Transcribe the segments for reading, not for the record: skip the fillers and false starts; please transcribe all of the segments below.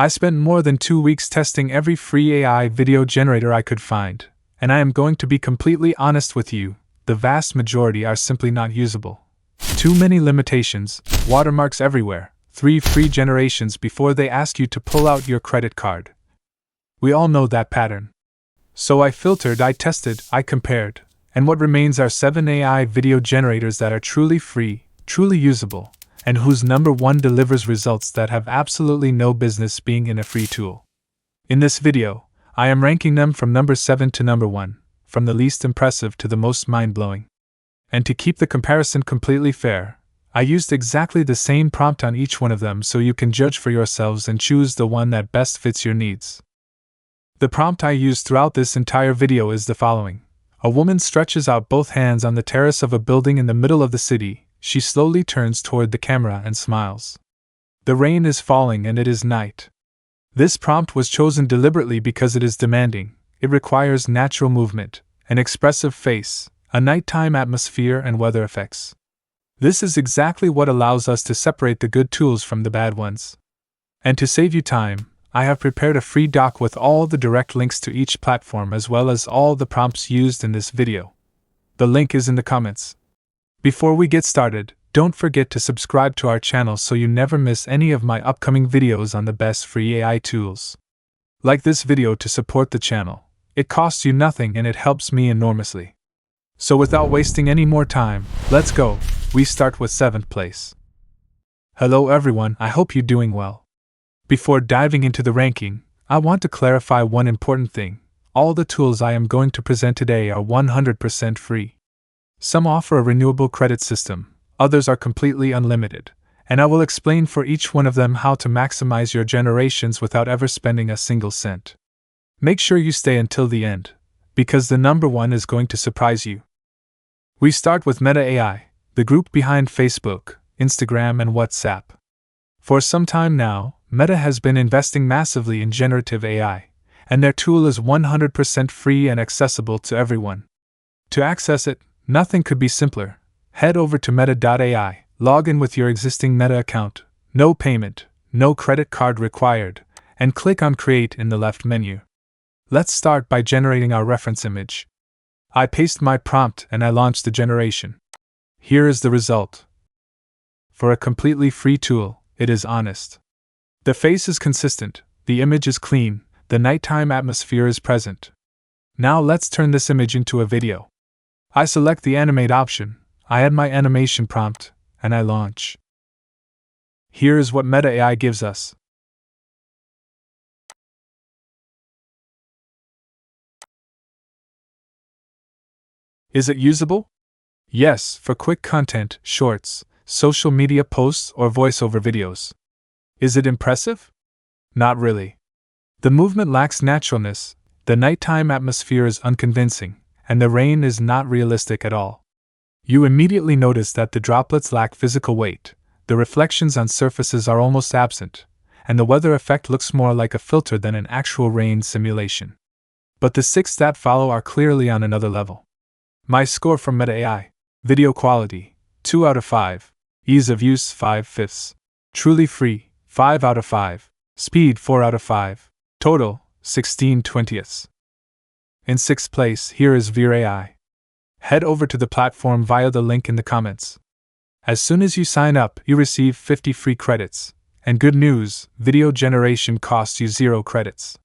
I spent more than 2 weeks testing every free AI video generator I could find, and I am going to be completely honest with you, the vast majority are simply not usable. Too many limitations, watermarks everywhere, 3 free generations before they ask you to pull out your credit card. We all know that pattern. So I filtered, I tested, I compared, and what remains are 7 AI video generators that are truly free, truly usable, and whose number 1 delivers results that have absolutely no business being in a free tool. In this video, I am ranking them from number 7 to number 1, from the least impressive to the most mind-blowing. And to keep the comparison completely fair, I used exactly the same prompt on each one of them so you can judge for yourselves and choose the one that best fits your needs. The prompt I used throughout this entire video is the following. A woman stretches out both hands on the terrace of a building in the middle of the city. She slowly turns toward the camera and smiles. The rain is falling and it is night. This prompt was chosen deliberately because it is demanding. It requires natural movement, an expressive face, a nighttime atmosphere, and weather effects. This is exactly what allows us to separate the good tools from the bad ones. And to save you time, I have prepared a free doc with all the direct links to each platform as well as all the prompts used in this video. The link is in the comments. Before we get started, don't forget to subscribe to our channel so you never miss any of my upcoming videos on the best free AI tools. Like this video to support the channel. It costs you nothing and it helps me enormously. So without wasting any more time, let's go. We start with 7th place. Hello everyone, I hope you're doing well. Before diving into the ranking, I want to clarify one important thing. All the tools I am going to present today are 100% free. Some offer a renewable credit system, others are completely unlimited, and I will explain for each one of them how to maximize your generations without ever spending a single cent. Make sure you stay until the end, because the number 1 is going to surprise you. We start with Meta AI, the group behind Facebook, Instagram, and WhatsApp. For some time now, Meta has been investing massively in generative AI, and their tool is 100% free and accessible to everyone. To access it, nothing could be simpler. Head over to meta.ai, log in with your existing Meta account, no payment, no credit card required, and click on Create in the left menu. Let's start by generating our reference image. I paste my prompt and I launch the generation. Here is the result. For a completely free tool, it is honest. The face is consistent, the image is clean, the nighttime atmosphere is present. Now let's turn this image into a video. I select the animate option, I add my animation prompt, and I launch. Here is what Meta AI gives us. Is it usable? Yes, for quick content, shorts, social media posts, or voiceover videos. Is it impressive? Not really. The movement lacks naturalness, the nighttime atmosphere is unconvincing, and the rain is not realistic at all. You immediately notice that the droplets lack physical weight, the reflections on surfaces are almost absent, and the weather effect looks more like a filter than an actual rain simulation. But the 6 that follow are clearly on another level. My score from Meta AI: video quality, 2 out of 5, ease of use 5/5, truly free, 5 out of 5, speed 4 out of 5, total 16/20. In 6th place, here is GrokAI. Head over to the platform via the link in the comments. As soon as you sign up, you receive 50 free credits, and good news, video generation costs you 0 credits.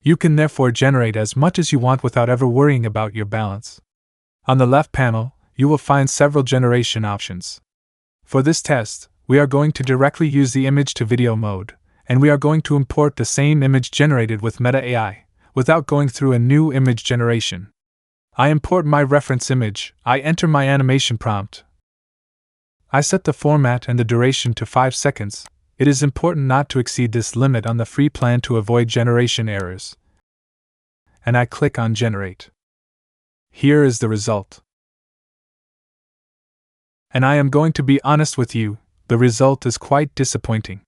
You can therefore generate as much as you want without ever worrying about your balance. On the left panel, you will find several generation options. For this test, we are going to directly use the image to video mode, and we are going to import the same image generated with Meta AI, without going through a new image generation. I import my reference image, I enter my animation prompt. I set the format and the duration to 5 seconds. It is important not to exceed this limit on the free plan to avoid generation errors. And I click on Generate. Here is the result. And I am going to be honest with you, the result is quite disappointing.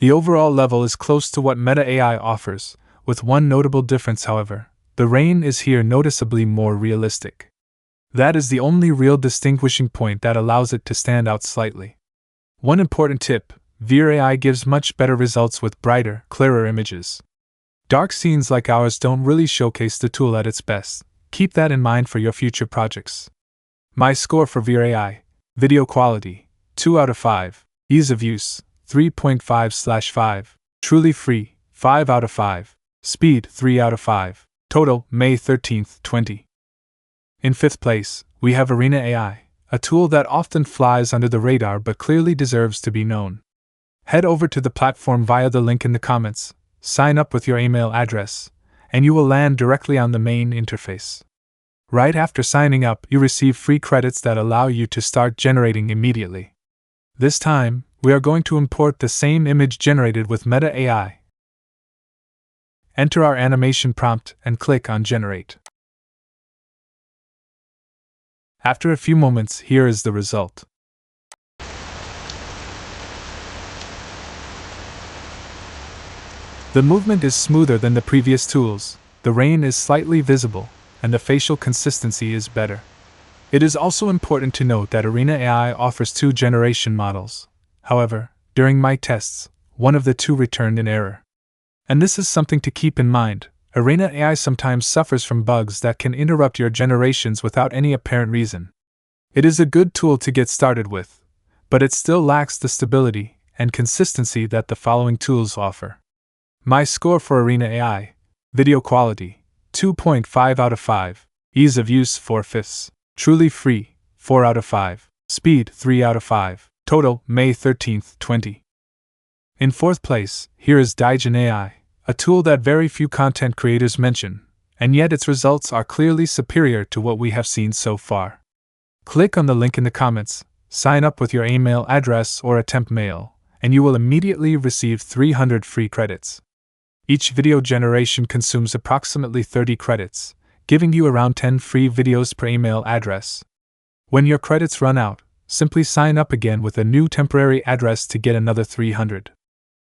The overall level is close to what Meta AI offers, with one notable difference however. The rain is here noticeably more realistic. That is the only real distinguishing point that allows it to stand out slightly. One important tip: GrokAI gives much better results with brighter, clearer images. Dark scenes like ours don't really showcase the tool at its best. Keep that in mind for your future projects. My score for GrokAI: video quality, 2 out of 5, ease of use, 3.5/5, truly free, 5 out of 5, speed, 3 out of 5, total, May 13, 20. In fifth place, we have Arena AI, a tool that often flies under the radar but clearly deserves to be known. Head over to the platform via the link in the comments, sign up with your email address, and you will land directly on the main interface. Right after signing up, you receive free credits that allow you to start generating immediately. This time, we are going to import the same image generated with Meta AI. Enter our animation prompt and click on Generate. After a few moments, here is the result. The movement is smoother than the previous tools, the rain is slightly visible, and the facial consistency is better. It is also important to note that Arena AI offers 2 generation models. However, during my tests, one of the 2 returned an error. And this is something to keep in mind. Arena AI sometimes suffers from bugs that can interrupt your generations without any apparent reason. It is a good tool to get started with, but it still lacks the stability and consistency that the following tools offer. My score for Arena AI: video quality, 2.5 out of 5, ease of use, 4/5, truly free, 4 out of 5, speed, 3 out of 5, total, May 13, 20. In fourth place, here is Digen AI, a tool that very few content creators mention, and yet its results are clearly superior to what we have seen so far. Click on the link in the comments, sign up with your email address or a temp mail, and you will immediately receive 300 free credits. Each video generation consumes approximately 30 credits, giving you around 10 free videos per email address. When your credits run out, simply sign up again with a new temporary address to get another 300.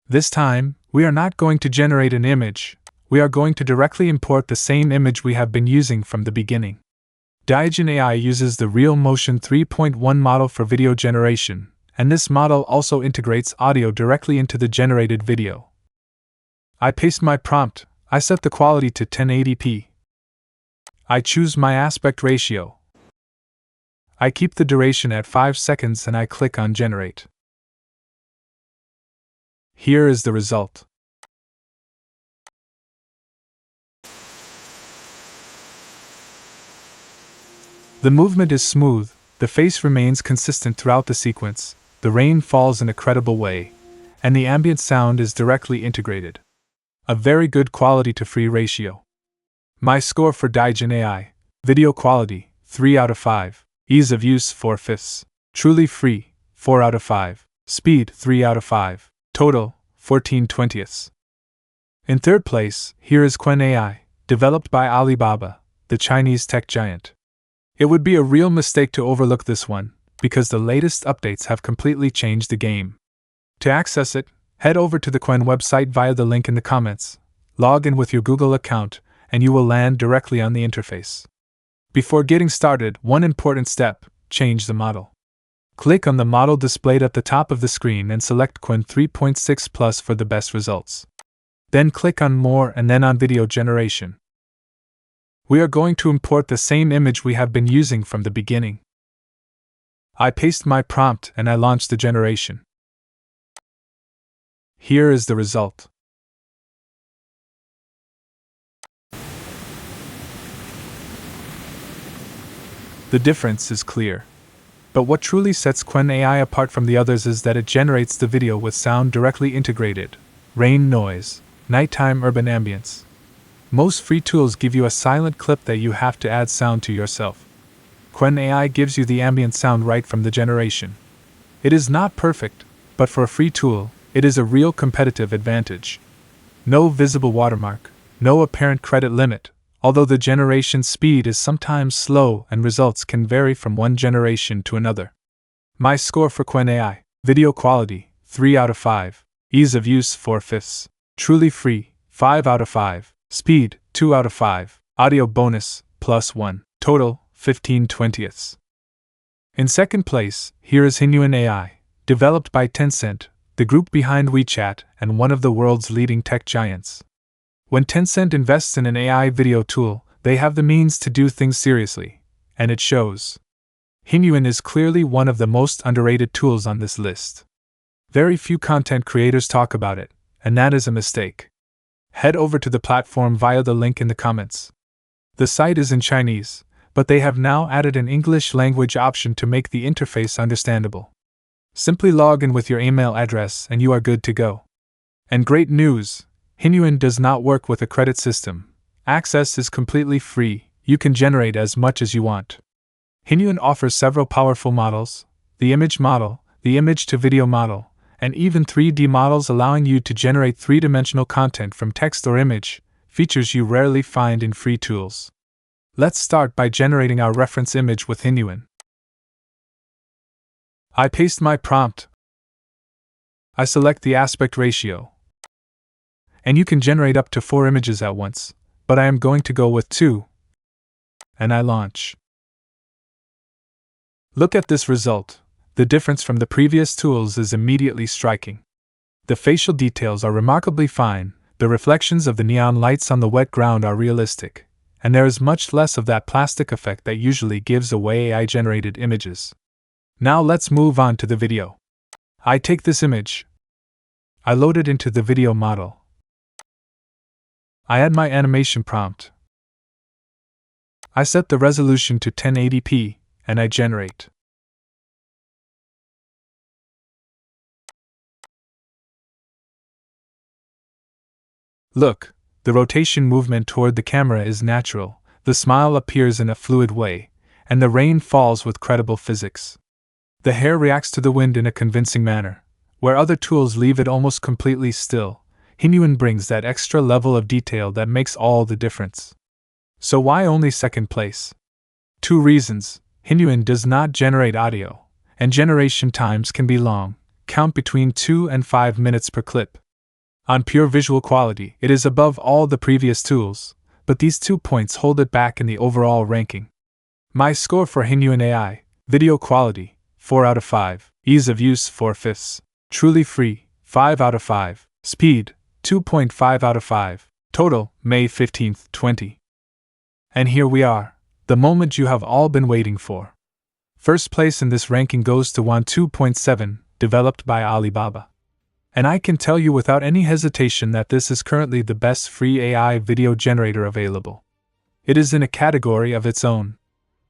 This time, we are not going to generate an image, we are going to directly import the same image we have been using from the beginning. Digen AI uses the Real Motion 3.1 model for video generation, and this model also integrates audio directly into the generated video. I paste my prompt, I set the quality to 1080p. I choose my aspect ratio. I keep the duration at 5 seconds and I click on Generate. Here is the result. The movement is smooth, the face remains consistent throughout the sequence, the rain falls in a credible way, and the ambient sound is directly integrated. A very good quality to free ratio. My score for Digen AI: video quality, 3 out of 5, ease of use, 4/5, truly free, 4 out of 5, speed, 3 out of 5, total, 14/20. In third place, here is Kling AI, developed by Alibaba, the Chinese tech giant. It would be a real mistake to overlook this one, because the latest updates have completely changed the game. To access it, head over to the Kling website via the link in the comments, log in with your Google account, and you will land directly on the interface. Before getting started, one important step: change the model. Click on the model displayed at the top of the screen and select Kling 3.6 Plus for the best results. Then click on More and then on Video Generation. We are going to import the same image we have been using from the beginning. I paste my prompt and I launch the generation. Here is the result. The difference is clear. But what truly sets Kling AI apart from the others is that it generates the video with sound directly integrated: rain noise, nighttime urban ambience. Most free tools give you a silent clip that you have to add sound to yourself. Kling AI gives you the ambient sound right from the generation. It is not perfect, but for a free tool, it is a real competitive advantage. No visible watermark, no apparent credit limit, although the generation speed is sometimes slow and results can vary from one generation to another. My score for Kling AI: video quality, 3 out of 5, ease of use, 4/5, truly free, 5 out of 5, speed, 2 out of 5, audio bonus, +1, total, 15/20. In second place, here is Hinyuan AI, developed by Tencent, the group behind WeChat and one of the world's leading tech giants. When Tencent invests in an AI video tool, they have the means to do things seriously, and it shows. Hinyuan is clearly one of the most underrated tools on this list. Very few content creators talk about it, and that is a mistake. Head over to the platform via the link in the comments. The site is in Chinese, but they have now added an English language option to make the interface understandable. Simply log in with your email address and you are good to go. And great news! Hinyuan does not work with a credit system. Access is completely free, you can generate as much as you want. Hinyuan offers several powerful models, the image model, the image-to-video model, and even 3D models allowing you to generate three-dimensional content from text or image, features you rarely find in free tools. Let's start by generating our reference image with Hinyuan. I paste my prompt. I select the aspect ratio. And you can generate up to 4 images at once, but I am going to go with 2. And I launch. Look at this result. The difference from the previous tools is immediately striking. The facial details are remarkably fine, the reflections of the neon lights on the wet ground are realistic, and there is much less of that plastic effect that usually gives away AI-generated images. Now let's move on to the video. I take this image. I load it into the video model. I add my animation prompt. I set the resolution to 1080p, and I generate. Look, the rotation movement toward the camera is natural, the smile appears in a fluid way, and the rain falls with credible physics. The hair reacts to the wind in a convincing manner. Where other tools leave it almost completely still, Hinyuan brings that extra level of detail that makes all the difference. So why only second place? 2 reasons. Hinyuan does not generate audio, and generation times can be long, count between 2 and 5 minutes per clip. On pure visual quality, it is above all the previous tools, but these 2 points hold it back in the overall ranking. My score for Hinyuan AI: video quality, 4 out of 5, ease of use 4/5, truly free, 5 out of 5, speed, 2.5 out of 5, total, May 15, 20. And here we are, the moment you have all been waiting for. First place in this ranking goes to Wan 2.7, developed by Alibaba. And I can tell you without any hesitation that this is currently the best free AI video generator available. It is in a category of its own.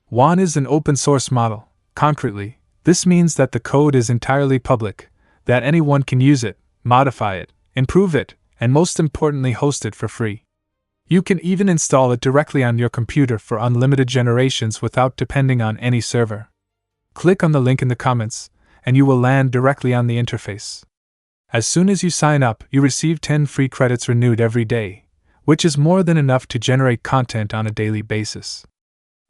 Wan is an open source model. Concretely, this means that the code is entirely public, that anyone can use it, modify it, improve it, and most importantly host it for free. You can even install it directly on your computer for unlimited generations without depending on any server. Click on the link in the comments, and you will land directly on the interface. As soon as you sign up, you receive 10 free credits renewed every day, which is more than enough to generate content on a daily basis.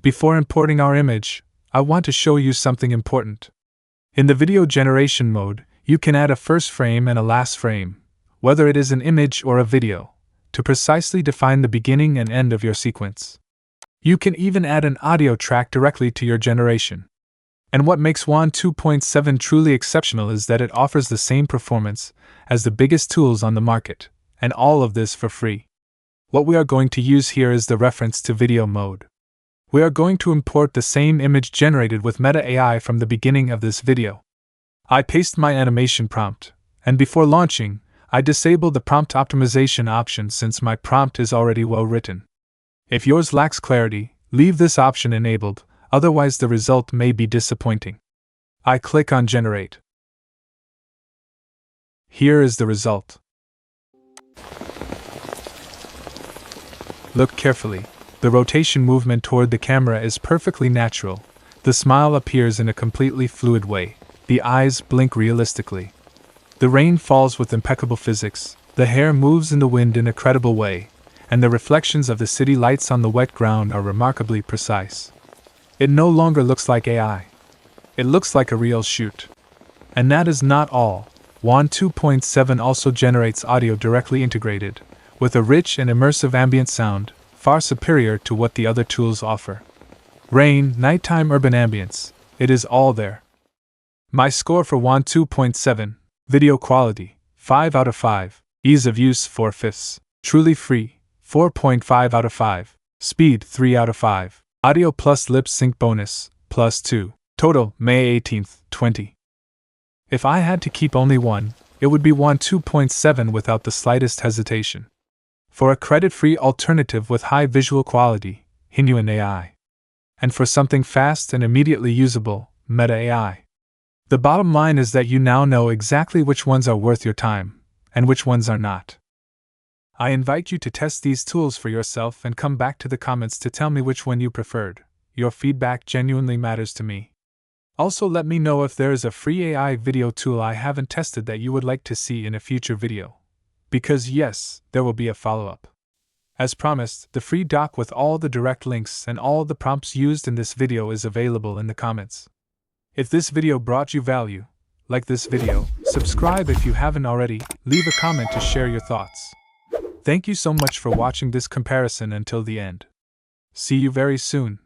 Before importing our image, I want to show you something important. In the video generation mode, you can add a first frame and a last frame, whether it is an image or a video, to precisely define the beginning and end of your sequence. You can even add an audio track directly to your generation. And what makes Wan 2.7 truly exceptional is that it offers the same performance as the biggest tools on the market, and all of this for free. What we are going to use here is the reference to video mode. We are going to import the same image generated with Meta AI from the beginning of this video. I paste my animation prompt, and before launching, I disable the prompt optimization option since my prompt is already well written. If yours lacks clarity, leave this option enabled, otherwise the result may be disappointing. I click on Generate. Here is the result. Look carefully. The rotation movement toward the camera is perfectly natural. The smile appears in a completely fluid way. The eyes blink realistically. The rain falls with impeccable physics, the hair moves in the wind in a credible way, and the reflections of the city lights on the wet ground are remarkably precise. It no longer looks like AI. It looks like a real shoot. And that is not all. Wan 2.7 also generates audio directly integrated, with a rich and immersive ambient sound, far superior to what the other tools offer. Rain, nighttime urban ambience, it is all there. My score for Wan 2.7, Video quality, 5 out of 5. Ease of use, 4/5. Truly free, 4.5 out of 5. Speed, 3 out of 5. Audio plus lip sync bonus, +2. Total, May 18th, 20. If I had to keep only one, it would be 2.7 without the slightest hesitation. For a credit-free alternative with high visual quality, Genuine AI. And for something fast and immediately usable, Meta AI. The bottom line is that you now know exactly which ones are worth your time, and which ones are not. I invite you to test these tools for yourself and come back to the comments to tell me which one you preferred. Your feedback genuinely matters to me. Also, let me know if there is a free AI video tool I haven't tested that you would like to see in a future video. Because yes, there will be a follow-up. As promised, the free doc with all the direct links and all the prompts used in this video is available in the comments. If this video brought you value, like this video, subscribe if you haven't already, leave a comment to share your thoughts. Thank you so much for watching this comparison until the end. See you very soon.